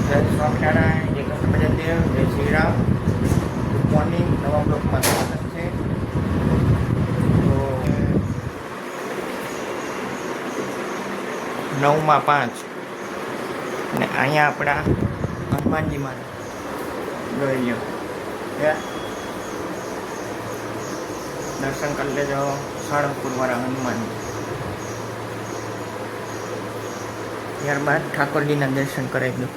જય સ્વામિનારાયણ, જય કૃષ્ણ ભજનદેવ, જય શ્રી રામ. Good morning. નવા બ્લોકમાં સ્વાગત છે. તો 9:05 અને અહીંયા આપણા હનુમાનજી મહારાજ જોઈ લો. દર્શન કરી લેજો સાળંગપુરવાળા હનુમાનજી. ત્યારબાદ ઠાકોરજીના દર્શન કરાવી દો.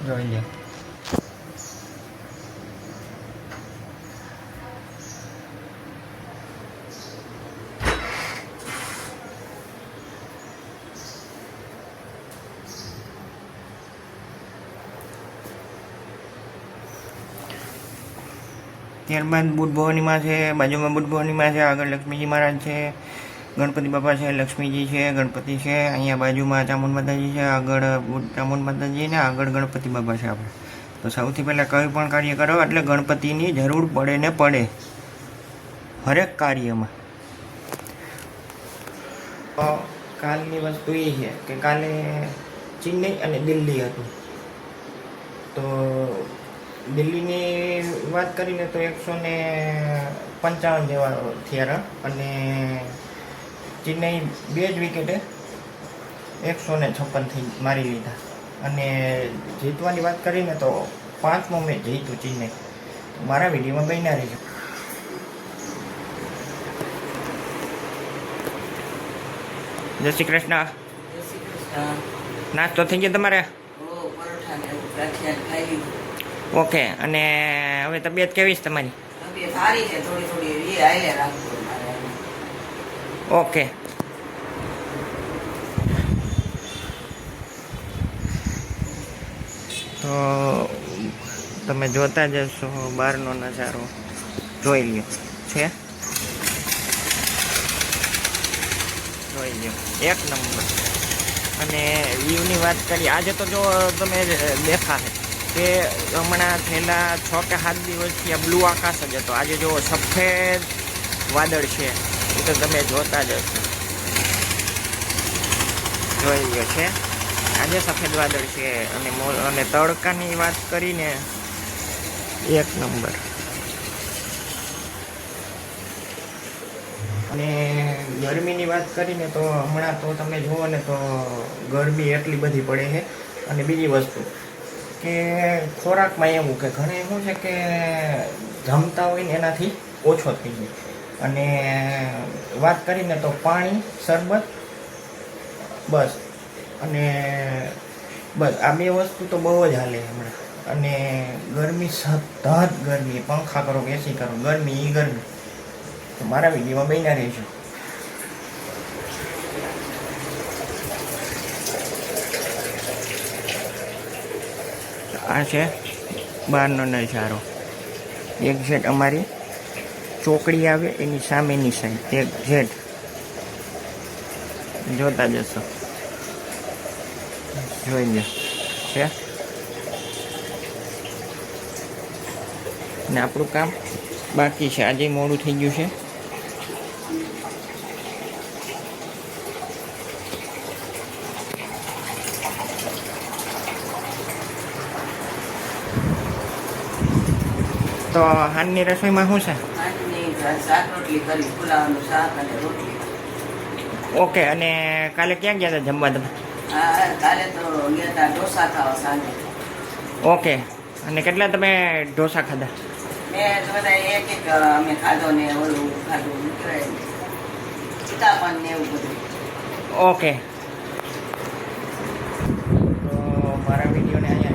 જોઈ લો. ત્યારબાદ બુદ્ધ ભવનીમાં છે, બાજુમાં બુદ્ધ ભવનીમાં છે, આગળ લક્ષ્મીજી મહારાજ છે, ગણપતિ બાપા છે, લક્ષ્મીજી છે, ગણપતિ છે, અહીંયા બાજુમાં ચામુંડ માતાજી છે, આગળ ચામુંડ માતાજી ને આગળ ગણપતિ બાપા છે. આપણે તો સૌથી પહેલાં કંઈ પણ કાર્ય કરો એટલે ગણપતિની જરૂર પડે ને પડે હરેક કાર્યમાં. તો કાલની વસ્તુ એ છે કે કાલે ચેન્નઈ અને દિલ્હી હતું. તો દિલ્હીની વાત કરીને તો 155 જેવા થયા રન અને ચેન્નઈ 2 જ વિકેટે 156 મારી લીધા. અને જીતવાની વાત કરીને તો 5મો મેચ જીત્યું ચેન્નઈ. મારા વિડીયોમાં બન્યા રહેજો. જય શ્રી કૃષ્ણ. નાસ્તો થઈ ગયો તમારે? ઓકે. અને હવે તબિયત કેવી છે તમારી? ઓકે. તો તમે જોતા જશો બહારનો નજારો જોઈ લ્યો છે. જોઈ લ્યો એક નંબર. અને વ્યૂની વાત કરી આજે તો જો તમે દેખા કે હમણાં છેલ્લા 6 કે 7 દિવસથી આ બ્લુ આકાશ જ હતો. આજે જો સફેદ વાદળ છે એ તો તમે જોતા જ હશો. જોઈ લ્યો છે આજે સફેદ વાદળ છે. અને તડકાની વાત કરીને એક નંબર. અને ગરમીની વાત કરીને તો હમણાં તો તમે જુઓ ને તો ગરમી એટલી બધી પડે છે. અને બીજી વસ્તુ કે ખોરાકમાં એવું કે ઘણે શું છે કે જમતા હોય ને એનાથી ઓછો થઈ જાય. અને વાત કરીને તો પાણી, શરબત, બસ. અને બસ આ 2 વસ્તુ તો બહુ જ હાલે હમણાં. અને ગરમી સતત ગરમી, પંખા કરો કે એસી કરો, ગરમી ગરમી. તો મારા વિડીયોમાં બન્યા રહીશું. આ છે બહારનો નજારો. એક્ઝેક્ટ અમારી ચોકડી આવે એની સામેની સાઈડ એક્ઝેક્ટ જોતા જશો. જોઈ લો છે. ને આપણું કામ બાકી છે. આજે મોડું થઈ ગયું છે. તો હાલની રસોઈમાં શું છે? ઓકે. અને કાલે ક્યાં ગયા હતા જમવા તમે? કાલે તો ગયા હતા ઢોસા ખાવા સાંજે. ઓકે. અને કેટલા તમે ઢોસા ખાધા? મેં બધા એક અમે ખાધો ને ઓલું ખાધું સીતાફળ ને એવું બધું. ઓકે. તો મારા વિડીયોને અહીંયા